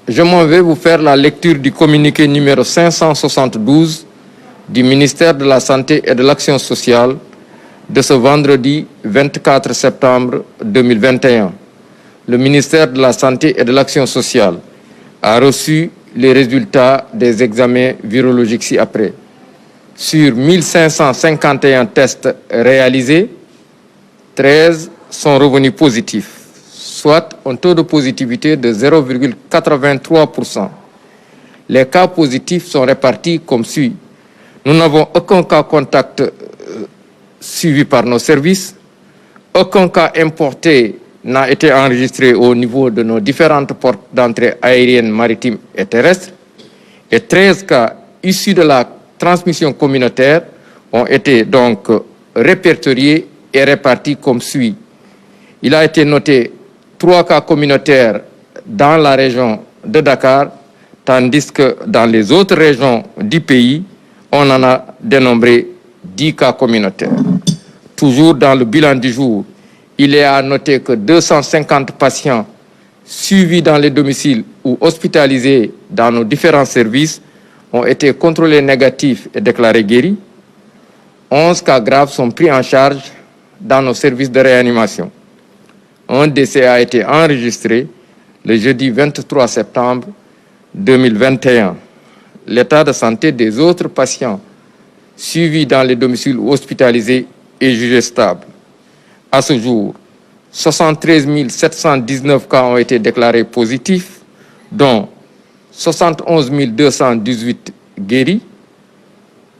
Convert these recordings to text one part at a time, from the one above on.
je m'en vais vous faire la lecture du communiqué numéro 572 du ministère de la Santé et de l'Action sociale de ce vendredi 24 septembre 2021. Le ministère de la Santé et de l'Action sociale a reçu les résultats des examens virologiques ci-après. Sur 1551 tests réalisés, 13 sont revenus positifs, soit un taux de positivité de 0,83%. Les cas positifs sont répartis comme suit. Nous n'avons aucun cas contact suivi par nos services. Aucun cas importé n'a été enregistré au niveau de nos différentes portes d'entrée aériennes, maritimes et terrestres. Et 13 cas issus de la transmission communautaire ont été donc répertoriés et répartis comme suit. Il a été noté 3 cas communautaires dans la région de Dakar, tandis que dans les autres régions du pays, on en a dénombré 10 cas communautaires. Toujours dans le bilan du jour, il est à noter que 250 patients suivis dans les domiciles ou hospitalisés dans nos différents services ont été contrôlés négatifs et déclarés guéris. 11 cas graves sont pris en charge dans nos services de réanimation. Un décès a été enregistré le jeudi 23 septembre 2021. L'état de santé des autres patients suivis dans les domiciles ou hospitalisés est jugé stable. À ce jour, 73 719 cas ont été déclarés positifs, dont 71 218 guéris,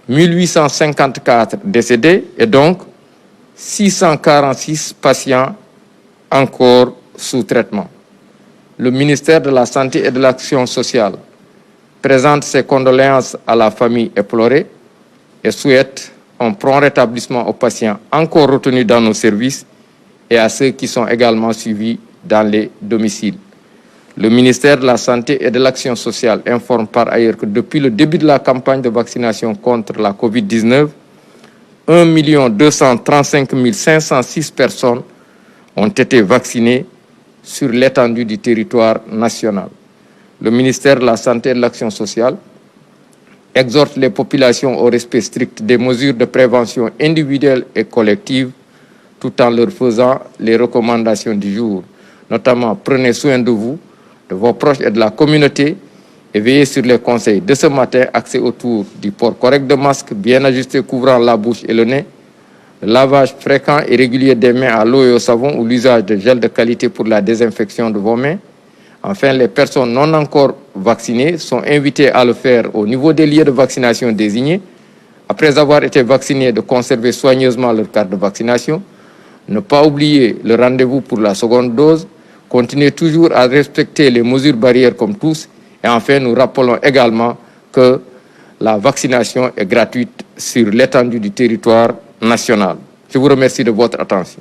1854 décédés et donc 646 patients encore sous traitement. Le ministère de la Santé et de l'Action sociale présente ses condoléances à la famille éplorée et souhaite un prompt rétablissement aux patients encore retenus dans nos services et à ceux qui sont également suivis dans les domiciles. Le ministère de la Santé et de l'Action sociale informe par ailleurs que depuis le début de la campagne de vaccination contre la COVID-19, 1 235 506 personnes ont été vaccinées sur l'étendue du territoire national. Le ministère de la Santé et de l'Action sociale exhorte les populations au respect strict des mesures de prévention individuelle et collective tout en leur faisant les recommandations du jour. Notamment, prenez soin de vous, de vos proches et de la communauté et veillez sur les conseils de ce matin axés autour du port correct de masque, bien ajusté couvrant la bouche et le nez, le lavage fréquent et régulier des mains à l'eau et au savon ou l'usage de gel de qualité pour la désinfection de vos mains. Enfin, les personnes non encore vaccinées sont invitées à le faire au niveau des lieux de vaccination désignés. Après avoir été vaccinées, de conserver soigneusement leur carte de vaccination. Ne pas oublier le rendez-vous pour la seconde dose. Continuez toujours à respecter les mesures barrières comme tous. Et enfin, nous rappelons également que la vaccination est gratuite sur l'étendue du territoire national. Je vous remercie de votre attention.